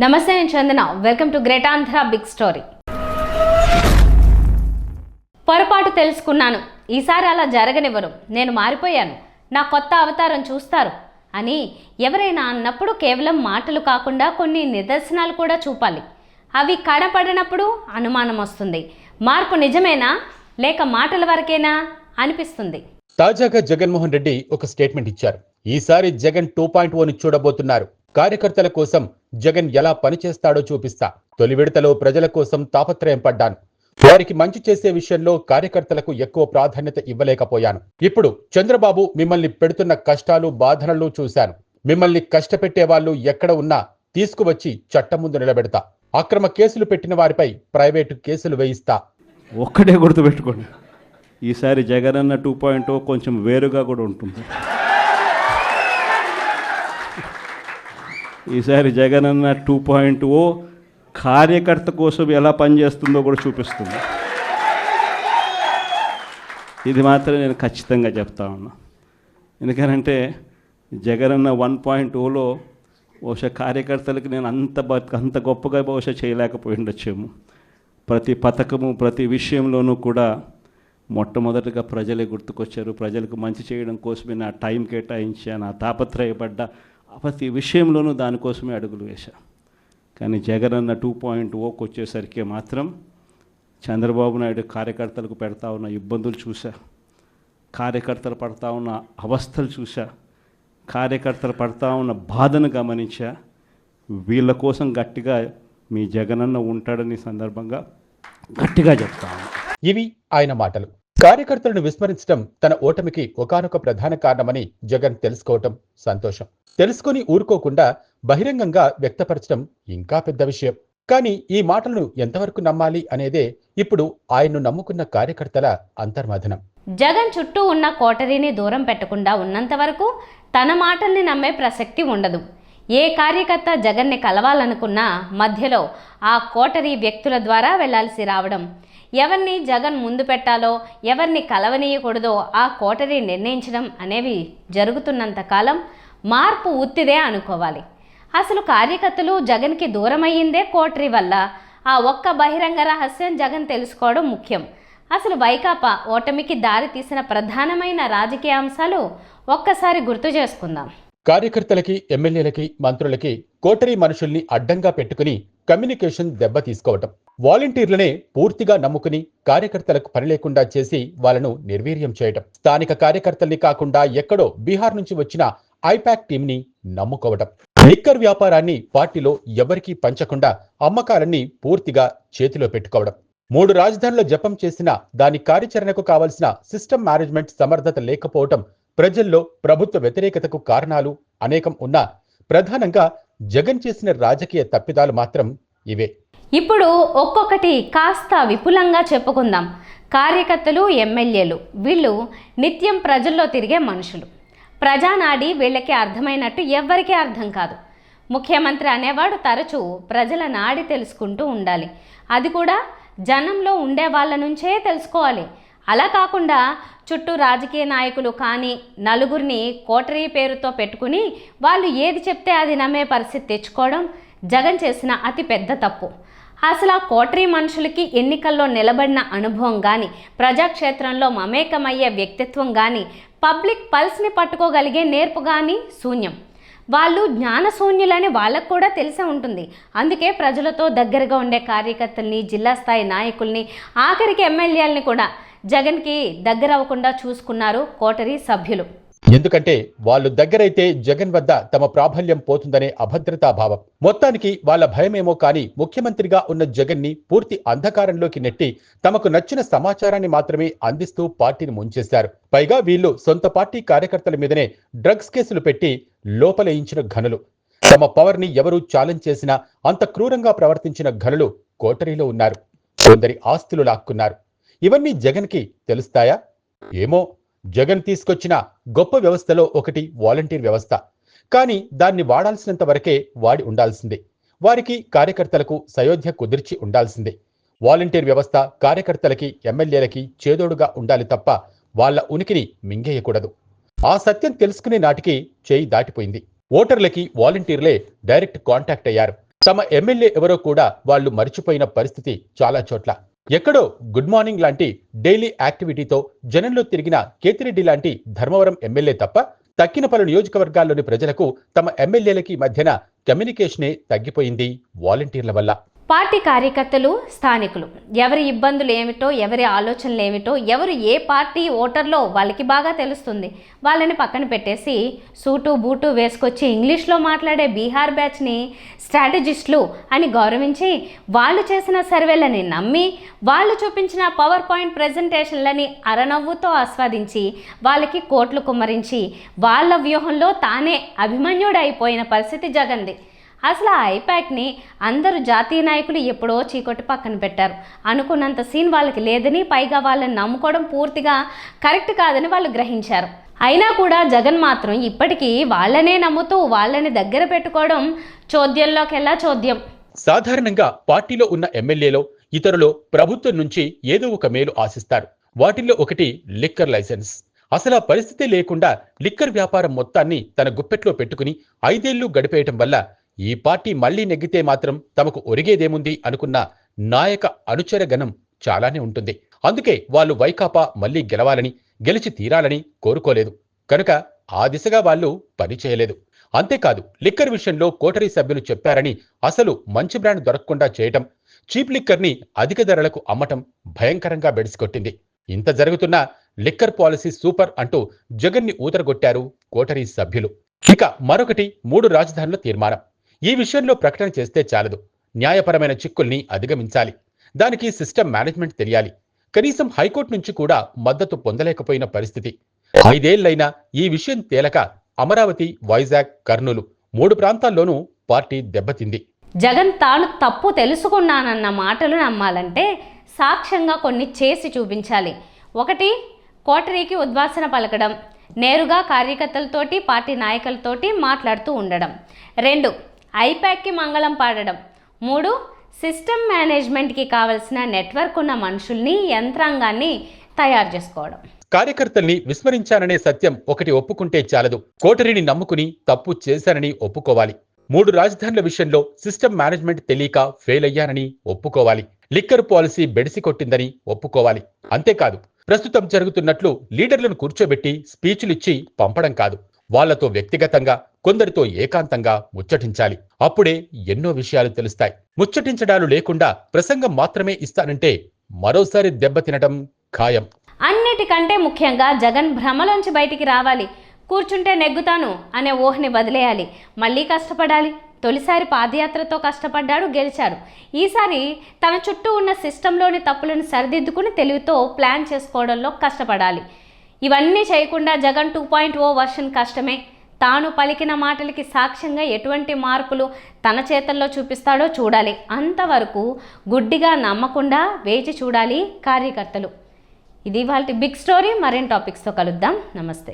నమస్తే, నేను Chandana. Welcome to great Andhra big story. పొరపాటు తెలుసుకున్నాను, ఈసారి అలా జరగనివ్వరు, నేను మారిపోయాను, నా కొత్త అవతారం చూస్తారు అని ఎవరైనా అన్నప్పుడు కేవలం మాటలు కాకుండా కొన్ని నిదర్శనాలు కూడా చూపాలి. అవి కనపడినప్పుడు అనుమానం వస్తుంది. మార్పు నిజమేనా లేక మాటల వరకేనా అనిపిస్తుంది. తాజాగా జగన్మోహన్ రెడ్డి ఒక స్టేట్మెంట్ ఇచ్చారు. ఈసారి జగన్ 2.0ని చూడబోతున్నారు. కార్యకర్తల కోసం జగన్ ఎలా పనిచేస్తాడో చూపిస్తా. తొలి విడతలో ప్రజల కోసం తాపత్రయం పడ్డాను. వారికి మంచి చేసే విషయంలో కార్యకర్తలకు ఎక్కువ ప్రాధాన్యత ఇవ్వలేకపోయాను. ఇప్పుడు చంద్రబాబు మిమ్మల్ని పెడుతున్న కష్టాలు బాధనలు చూశాను. మిమ్మల్ని కష్టపెట్టే వాళ్ళు ఎక్కడ ఉన్నా తీసుకువచ్చి చట్టం ముందు నిలబెడతా. అక్రమ కేసులు పెట్టిన వారిపై ప్రైవేటు కేసులు వేయిస్తా. ఒక్కటే గుర్తుపెట్టుకోండి, ఈసారి జగన్ అన్న 2.0 కొంచెం వేరుగా కూడా ఉంటుంది. ఈసారి జగన్ అన్న 2.0 కార్యకర్త కోసం ఎలా పనిచేస్తుందో కూడా చూపిస్తుంది. ఇది మాత్రం నేను ఖచ్చితంగా చెప్తా ఉన్నా. ఎందుకనంటే జగన్ అన్న 1.0లో బహుశా కార్యకర్తలకు నేను అంత గొప్పగా బహుశా చేయలేకపోయి ఉండొచ్చేమో. ప్రతి పథకము ప్రతి విషయంలోనూ కూడా మొట్టమొదటిగా ప్రజలే గుర్తుకొచ్చారు. ప్రజలకు మంచి చేయడం కోసమే నా టైం కేటాయించా, నా తాపత్రయపడ్డా, ప్రతి విషయంలోనూ దానికోసమే అడుగులు వేశా. కానీ జగన్ అన్న 2.0కి వచ్చేసరికి మాత్రం చంద్రబాబు నాయుడు కార్యకర్తలకు పెడతా ఉన్న ఇబ్బందులు చూసా, కార్యకర్తలు పడతా ఉన్న అవస్థలు చూసా, కార్యకర్తలు పడతా ఉన్న బాధను గమనించా. వీళ్ళ కోసం గట్టిగా మీ జగనన్న ఉంటాడని సందర్భంగా గట్టిగా చెప్తాను. ఇవి ఆయన మాటలు. కార్యకర్తలను విస్మరించడం తన ఓటమికి ఒకానొక ప్రధాన కారణమని జగన్ తెలుసుకోవటం సంతోషం. తెలుసుకొని ఊరుకోకుండా బహిరంగంగా వ్యక్తపరచడం ఇంకా పెద్ద విషయం. కానీ ఈ మాటలను ఎంతవరకు నమ్మాలి అనేదే ఇప్పుడు ఆయన్ను నమ్ముకున్న కార్యకర్తల అంతర్మథనం. జగన్ చుట్టూ ఉన్న కోటరీని దూరం పెట్టకుండా ఉన్నంత వరకు తన మాటల్ని నమ్మే ప్రసక్తి ఉండదు. ఏ కార్యకర్త జగన్ని కలవాలనుకున్నా మధ్యలో ఆ కోటరీ వ్యక్తుల ద్వారా వెళ్లాల్సి రావడం, ఎవరిని జగన్ ముందు పెట్టాలో ఎవరిని కలవనీయకూడదో ఆ కోటరీ నిర్ణయించడం అనేవి జరుగుతున్నంత కాలం మార్పు ఉత్తిదే అనుకోవాలి. అసలు కార్యకర్తలు జగన్కి దూరమయ్యిందే కోటరీ వల్ల. ఆ ఒక్క బహిరంగ రహస్యం జగన్ తెలుసుకోవడం ముఖ్యం. అసలు వైకాపా ఓటమికి దారి తీసిన ప్రధానమైన రాజకీయ అంశాలు ఒక్కసారి గుర్తు చేసుకుందాం. కార్యకర్తలకి, ఎమ్మెల్యేలకి, మంత్రులకి కోటరీ మనుషుల్ని అడ్డంగా పెట్టుకుని కమ్యూనికేషన్ దెబ్బ తీసుకోవటం, వాలంటీర్లనే పూర్తిగా నమ్ముకుని కార్యకర్తలకు పని లేకుండా చేసి వాళ్ళను నిర్వీర్యం చేయటం, స్థానిక కార్యకర్తల్ని కాకుండా ఎక్కడో బీహార్ నుంచి వచ్చిన ఐపాక్ టీంని నమ్ముకోవటం, లిక్కర్ వ్యాపారాన్ని పార్టీలో ఎవరికీ పంచకుండా అమ్మకాలన్నీ పూర్తిగా చేతిలో పెట్టుకోవడం, 3 రాజధానుల జపం చేసిన దాని కార్యాచరణకు కావలసిన సిస్టమ్ మేనేజ్మెంట్ సమర్థత లేకపోవటం ప్రజల్లో ప్రభుత్వ వ్యతిరేకతకు కారణాలు అనేకం ఉన్నా ప్రధానంగా జగన్ చేసిన రాజకీయ తప్పిదాలు మాత్రం ఇవే. ఇప్పుడు ఒక్కొక్కటి కాస్త విపులంగా చెప్పుకుందాం. కార్యకర్తలు, ఎమ్మెల్యేలు వీళ్ళు నిత్యం ప్రజల్లో తిరిగే మనుషులు. ప్రజానాడి వీళ్ళకి అర్థమైనట్టు ఎవ్వరికీ అర్థం కాదు. ముఖ్యమంత్రి అనేవాడు తరచూ ప్రజల నాడి తెలుసుకుంటూ ఉండాలి. అది కూడా జనంలో ఉండే వాళ్ళ నుంచే తెలుసుకోవాలి. అలా కాకుండా చుట్టూ రాజకీయ నాయకులు కానీ నలుగురిని కోటరీ పేరుతో పెట్టుకుని వాళ్ళు ఏది చెప్తే అది నమ్మే పరిస్థితి తెచ్చుకోవడం జగన్ చేసిన అతి పెద్ద తప్పు. అసలు ఆ కోటరీ మనుషులకి ఎన్నికల్లో నిలబడిన అనుభవం కానీ, ప్రజాక్షేత్రంలో మమేకమయ్యే వ్యక్తిత్వం కానీ, పబ్లిక్ పల్స్ని పట్టుకోగలిగే నేర్పు కానీ శూన్యం. వాళ్ళు జ్ఞానశూన్యులని వాళ్ళకు కూడా తెలిసే ఉంటుంది. అందుకే ప్రజలతో దగ్గరగా ఉండే కార్యకర్తల్ని, జిల్లా స్థాయి నాయకుల్ని, ఆఖరికి ఎమ్మెల్యేలని కూడా జగన్కి దగ్గర అవ్వకుండా చూసుకున్నారు కోటరీ సభ్యులు. ఎందుకంటే వాళ్ళు దగ్గరైతే జగన్ వద్ద తమ ప్రాబల్యం పోతుందనే అభద్రతాభావం. మొత్తానికి వాళ్ళ భయమేమో కానీ ముఖ్యమంత్రిగా ఉన్న జగన్ని పూర్తి అంధకారంలోకి నెట్టి తమకు నచ్చిన సమాచారాన్ని మాత్రమే అందిస్తూ పార్టీని ముంచేశారు. పైగా వీళ్ళు సొంత పార్టీ కార్యకర్తల మీదనే డ్రగ్స్ కేసులు పెట్టి లోపలేయించిన ఘనులు. తమ పవర్ని ఎవరూ ఛాలెంజ్ చేసినా అంత క్రూరంగా ప్రవర్తించిన ఘనులు కోటరీలో ఉన్నారు. కొందరి ఆస్తులు లాక్కున్నారు. ఇవన్నీ జగన్కి తెలుస్తాయా? ఏమో. జగన్ తీసుకొచ్చిన గొప్ప వ్యవస్థలో ఒకటి వాలంటీర్ వ్యవస్థ. కానీ దాన్ని వాడాల్సినంత వరకే వాడి ఉండాల్సిందే. వారికి కార్యకర్తలకు సయోధ్య కుదిర్చి ఉండాల్సిందే. వాలంటీర్ వ్యవస్థ కార్యకర్తలకి, ఎమ్మెల్యేలకి చేదోడుగా ఉండాలి తప్ప వాళ్ళ ఉనికిని మింగేయకూడదు. ఆ సత్యం తెలుసుకునే నాటికి చేయి దాటిపోయింది. ఓటర్లకి వాలంటీర్లే డైరెక్ట్ కాంటాక్ట్ అయ్యారు. తమ ఎమ్మెల్యే ఎవరో కూడా వాళ్ళు మరిచిపోయిన పరిస్థితి చాలా చోట్ల. ఎక్కడో గుడ్ మార్నింగ్ లాంటి డైలీ యాక్టివిటీతో జనంలో తిరిగిన కేతిరెడ్డి లాంటి ధర్మవరం ఎమ్మెల్యే తప్ప తక్కిన పలు నియోజకవర్గాల్లోని ప్రజలకు తమ ఎమ్మెల్యేలకి మధ్యన కమ్యూనికేషనే తగ్గిపోయింది వాలంటీర్ల వల్ల. పార్టీ కార్యకర్తలు, స్థానికులు ఎవరి ఇబ్బందులు ఏమిటో, ఎవరి ఆలోచనలు ఏమిటో, ఎవరు ఏ పార్టీ ఓటర్లో వాళ్ళకి బాగా తెలుస్తుంది. వాళ్ళని పక్కన పెట్టేసి సూటు బూటు వేసుకొచ్చి ఇంగ్లీష్లో మాట్లాడే బీహార్ బ్యాచ్ని స్ట్రాటజిస్టులు అని గౌరవించి, వాళ్ళు చేసిన సర్వేలని నమ్మి, వాళ్ళు చూపించిన పవర్ పాయింట్ ప్రజెంటేషన్లని అరనవ్వుతో ఆస్వాదించి, వాళ్ళకి కోట్లు కుమ్మరించి, వాళ్ళ వ్యూహంలో తానే అభిమన్యుడైపోయిన పరిస్థితి జగన్ది. అసలు ఆ ఐపాక్ని అందరూ జాతీయ నాయకులు ఎప్పుడో చీకొట్టి పక్కన పెట్టారు. అనుకున్నంత సీన్ వాళ్ళకి లేదని, పైగా వాళ్ళని నమ్ముకోవడం పూర్తిగా కరెక్ట్ కాదని వాళ్ళు గ్రహించారు. అయినా కూడా జగన్ మాత్రం ఇప్పటికీ వాళ్ళనే నమ్ముతూ వాళ్ళని దగ్గర పెట్టుకోవడం చోద్యంలోకెల్లా చోద్యం. సాధారణంగా పార్టీలో ఉన్న ఎమ్మెల్యేలో ఇతరులు ప్రభుత్వం నుంచి ఏదో ఒక మేలు ఆశిస్తారు. వాటిల్లో ఒకటి లిక్కర్ లైసెన్స్. అసలు ఆ పరిస్థితి లేకుండా లిక్కర్ వ్యాపారం మొత్తాన్ని తన గుప్పెట్లో పెట్టుకుని 5 ఏళ్లు గడిపేయటం వల్ల ఈ పార్టీ మళ్లీ నెగ్గితే మాత్రం తమకు ఒరిగేదేముంది అనుకున్న నాయక అనుచర గణం చాలానే ఉంటుంది. అందుకే వాళ్ళు వైకాపా మళ్లీ గెలవాలని, గెలిచి తీరాలని కోరుకోలేదు కనుక ఆ దిశగా వాళ్ళు పని చేయలేదు. అంతేకాదు, లిక్కర్ విషయంలో కోటరీ సభ్యులు చెప్పారని అసలు మంచి బ్రాండ్ దొరకకుండా చేయటం, చీప్ లిక్కర్ని అధిక ధరలకు అమ్మటం భయంకరంగా బెడిసికొట్టింది. ఇంత జరుగుతున్నా లిక్కర్ పాలసీ సూపర్ అంటూ జగన్ని ఊతరగొట్టారు కోటరీ సభ్యులు. ఇక మరొకటి 3 రాజధానుల తీర్మానం. ఈ విషయంలో ప్రకటన చేస్తే చాలదు. న్యాయపరమైన చిక్కుల్ని అధిగమించాలి. దానికి సిస్టమ్ మేనేజ్మెంట్ తెలియాలి. కనీసం హైకోర్టు నుంచి కూడా మద్దతు పొందలేకపోయిన పరిస్థితి. 5 ఏళ్లైనా ఈ విషయం తేలక అమరావతి, వైజాగ్, కర్నూలు 3 ప్రాంతాల్లోనూ పార్టీ దెబ్బతింది. జగన్ తాను తప్పు తెలుసుకున్నానన్న మాటలు నమ్మాలంటే సాక్ష్యంగా కొన్ని చేసి చూపించాలి. 1, కోటరీకి ఉద్వాసన పలకడం, నేరుగా కార్యకర్తలతోటి, పార్టీ నాయకులతోటి మాట్లాడుతూ ఉండడం. 2, ఐపాక్కి మంగళం పాడడం. 3, సిస్టమ్ మేనేజ్మెంట్కి కావలసిన నెట్వర్క్ ఉన్న మనుషుల్ని, యంత్రాంగాన్ని తయారు చేసుకోవడం. కార్యకర్తల్ని విస్మరించాననే సత్యం ఒకటి ఒప్పుకుంటే చాలదు. కోటరీని నమ్ముకుని తప్పు చేశానని ఒప్పుకోవాలి. 3 రాజధానుల విషయంలో సిస్టమ్ మేనేజ్మెంట్ తెలియక ఫెయిల్ అయ్యానని ఒప్పుకోవాలి. లిక్కర్ పాలసీ బెడిసి కొట్టిందని ఒప్పుకోవాలి. అంతేకాదు, ప్రస్తుతం జరుగుతున్నట్లు లీడర్లను కూర్చోబెట్టి స్పీచ్లిచ్చి పంపడం కాదు, వాళ్లతో వ్యక్తిగతంగా, కొందరితో ఏకాంతంగా ముచ్చటించాలి. అప్పుడే ఎన్నో విషయాలు తెలుస్తాయి. ముచ్చటించడాలు లేకుండా ప్రసంగం మాత్రమే ఇస్తానంటే మరోసారి దెబ్బతినడం ఖాయం. అన్నిటికంటే ముఖ్యంగా జగన్ భ్రమలోంచి బయటికి రావాలి. కూర్చుంటే నెగ్గుతాను అనే ఊహని వదిలేయాలి. మళ్ళీ కష్టపడాలి. తొలిసారి పాదయాత్రతో కష్టపడ్డాడు, గెలిచాడు. ఈసారి తన చుట్టూ ఉన్న సిస్టంలోని తప్పులను సరిదిద్దుకుని తెలివితో ప్లాన్ చేసుకోవడంలో కష్టపడాలి. ఇవన్నీ చేయకుండా జగన్ 2.0 వర్షన్ కష్టమే. తాను పలికిన మాటలకి సాక్ష్యంగా ఎటువంటి మార్పులు తన చేతల్లో చూపిస్తాడో చూడాలి. అంతవరకు గుడ్డిగా నమ్మకుండా వేచి చూడాలి కార్యకర్తలు. ఇది వాళ్ళ బిగ్ స్టోరీ. మరిన్ని టాపిక్స్తో కలుద్దాం. నమస్తే.